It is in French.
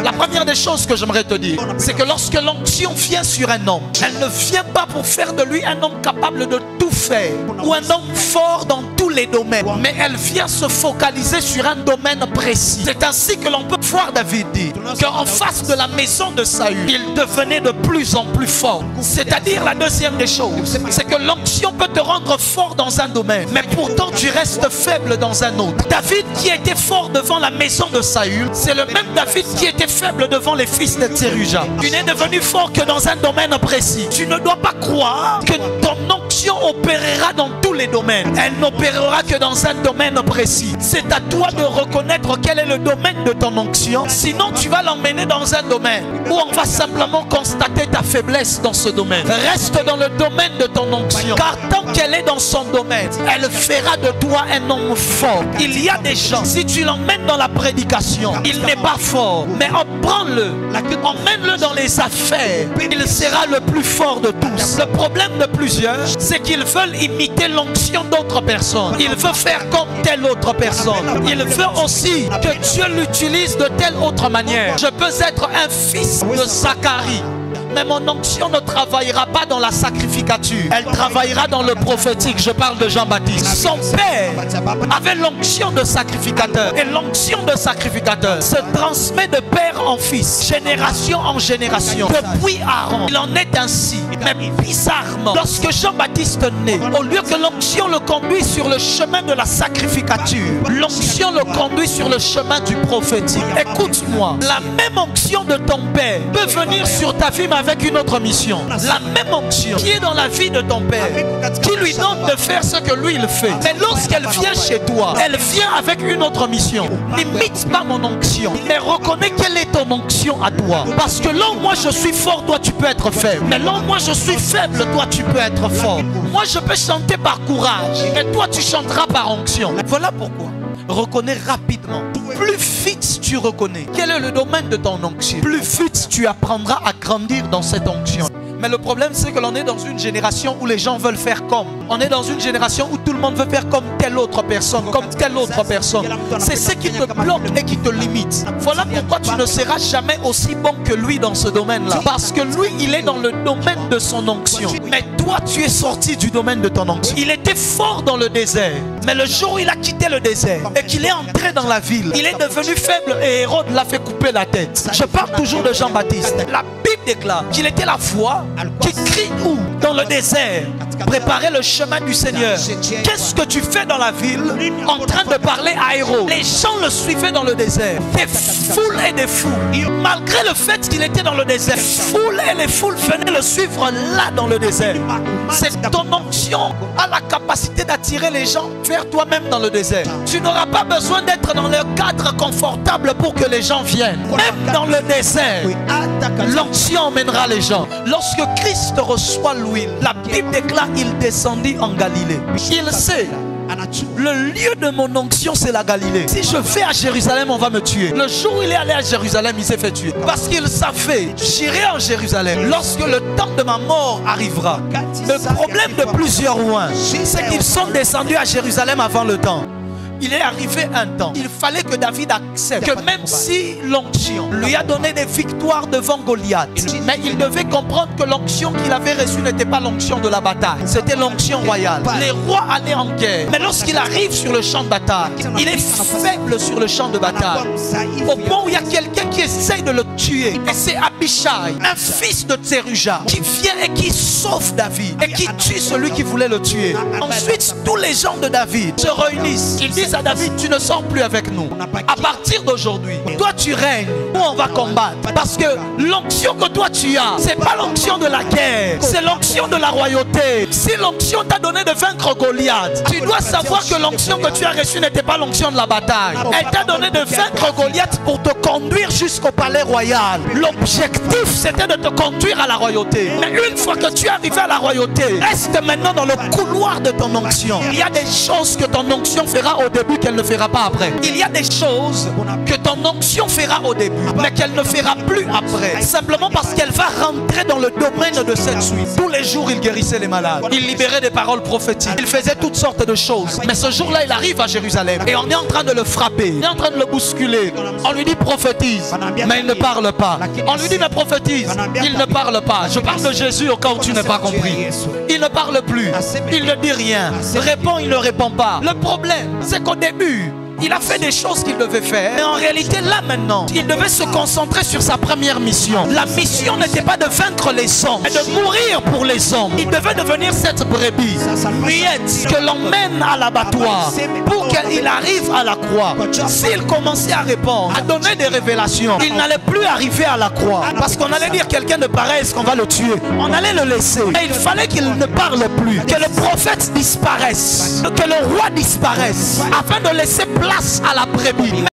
La première des choses que j'aimerais te dire, c'est que lorsque l'onction vient sur un homme, elle ne vient pas pour faire de lui un homme capable de tout faire ou un homme fort dans tous les domaines, mais elle vient se focaliser sur un domaine précis. C'est ainsi que l'on peut voir David dire qu'en face de la maison de Saül, il devenait de plus en plus fort. C'est-à-dire, la deuxième des choses, c'est que l'onction peut te rendre fort dans un domaine, mais pourtant tu restes faible dans un autre. David qui était fort devant la maison de Saül, c'est le même David qui était faible devant les fils de Tséruja. Tu n'es devenu fort que dans un domaine précis. Tu ne dois pas croire que ton onction opérera dans tous les domaines. Elle n'opérera que dans un domaine précis. C'est à toi de reconnaître quel est le domaine de ton onction. Sinon, tu vas l'emmener dans un domaine où on va simplement constater ta faiblesse dans ce domaine. Reste dans le domaine de ton onction, car tant qu'elle est dans son domaine, elle fera de toi un homme fort. Il y a des gens, si tu l'emmènes dans la prédication, il n'est pas fort, mais prends-le, emmène-le dans les affaires, il sera le plus fort de tous. Le problème de plusieurs, c'est qu'ils veulent imiter l'onction d'autres personnes. Ils veulent faire comme telle autre personne. Ils veulent aussi que Dieu l'utilise de telle autre manière. Je peux être un fils de Zacharie, mais mon onction ne travaillera pas dans la sacrificature. Elle travaillera dans le prophétique. Je parle de Jean-Baptiste. Son père avait l'onction de sacrificateur. Et l'onction de sacrificateur se transmet de père en fils, génération en génération. Depuis Aaron, il en est ainsi. Mais bizarrement, lorsque Jean-Baptiste naît, au lieu que l'onction le conduise sur le chemin de la sacrificature, l'onction le conduit sur le chemin du prophétique. Écoute-moi, la même onction de ton père peut venir sur ta vie avec une autre mission. La même onction qui est dans la vie de ton père, qui lui donne de faire ce que lui il fait. Mais lorsqu'elle vient chez toi, elle vient avec une autre mission. N'imite pas mon onction, mais reconnais quelle est ton onction à toi. Parce que là où moi je suis fort, toi tu peux être faible. Mais là où moi je suis faible, toi tu peux être fort. Moi je peux chanter par courage, mais toi tu chanteras par onction. Voilà pourquoi. Reconnais rapidement. Plus vite tu reconnais quel est le domaine de ton onction, plus vite tu apprendras à grandir dans cette onction. Mais le problème, c'est que l'on est dans une génération où les gens veulent faire comme. On est dans une génération où tout le monde veut faire comme telle autre personne, comme telle autre personne. C'est ce qui te bloque et qui te limite. Voilà pourquoi tu ne seras jamais aussi bon que lui dans ce domaine-là. Parce que lui, il est dans le domaine de son onction. Mais toi, tu es sorti du domaine de ton onction. Il était fort dans le désert. Mais le jour où il a quitté le désert et qu'il est entré dans la ville, il est devenu faible et Hérode l'a fait couper la tête. Je parle toujours de Jean-Baptiste. La Bible déclare qu'il était la voix qui crie où? Dans le désert. Préparer le chemin du Seigneur. Qu'est-ce que tu fais dans la ville en train de parler à Hérode? Les gens le suivaient dans le désert. Des foules et des foules. Malgré le fait qu'il était dans le désert, foules et les foules venaient le suivre là dans le désert. C'est ton onction a la capacité d'attirer les gens vers toi-même dans le désert. Tu n'auras pas besoin d'être dans le cadre confortable pour que les gens viennent. Même dans le désert, l'onction emmènera les gens. Lorsque Christ reçoit l'huile, la Bible déclare qu'il descendit en Galilée. Il sait, le lieu de mon onction, c'est la Galilée. Si je vais à Jérusalem, on va me tuer. Le jour où il est allé à Jérusalem, il s'est fait tuer. Parce qu'il savait, j'irai en Jérusalem lorsque le temps de ma mort arrivera. Le problème de plusieurs rois, c'est qu'ils sont descendus à Jérusalem avant le temps. Il est arrivé un temps, il fallait que David accepte que même si l'onction lui a donné des victoires devant Goliath, mais il devait comprendre que l'onction qu'il avait reçue n'était pas l'onction de la bataille, c'était l'onction royale. Les rois allaient en guerre, mais lorsqu'il arrive sur le champ de bataille, il est faible sur le champ de bataille, au point où il y a quelqu'un qui essaye de le tuer. Et c'est Abishai, un fils de Tséruja, qui vient et qui sauve David et qui tue celui qui voulait le tuer. Ensuite, tous les gens de David se réunissent. Ils disent à David, tu ne sors plus avec nous. À partir d'aujourd'hui, toi tu règnes, nous on va combattre. Parce que l'onction que toi tu as, c'est pas l'onction de la guerre, c'est l'onction de la royauté. Si l'onction t'a donné de vaincre Goliath, tu dois savoir que l'onction que tu as reçue n'était pas l'onction de la bataille. Elle t'a donné de vaincre Goliath pour te conduire jusqu'au palais royal. L'objectif L'objectif, c'était de te conduire à la royauté. Mais une fois que tu es arrivé à la royauté, reste maintenant dans le couloir de ton onction. Il y a des choses que ton onction fera au début qu'elle ne fera pas après. Il y a des choses que ton onction fera au début, mais qu'elle ne fera plus après. Simplement parce qu'elle va rentrer dans le domaine de cette suite. Tous les jours, il guérissait les malades. Il libérait des paroles prophétiques. Il faisait toutes sortes de choses. Mais ce jour-là, il arrive à Jérusalem. Et on est en train de le frapper. On est en train de le bousculer. On lui dit prophétise, mais il ne parle pas. On lui dit mais prophétise, il ne parle pas. Je parle de Jésus au cas où tu n'as pas compris. Il ne parle plus. Il ne dit rien. Répond, il ne répond pas. Le problème, c'est qu'au début, il a fait des choses qu'il devait faire. Mais en réalité, là maintenant, il devait se concentrer sur sa première mission. La mission n'était pas de vaincre les hommes, mais de mourir pour les hommes. Il devait devenir cette brebis muette que l'on mène à l'abattoir pour qu'il arrive à la croix. S'il commençait à répondre, à donner des révélations, il n'allait plus arriver à la croix. Parce qu'on allait dire quelqu'un de pareil, est-ce qu'on va le tuer? On allait le laisser. Et il fallait qu'il ne parle plus. Que le prophète disparaisse. Que le roi disparaisse. Afin de laisser place à la brebis.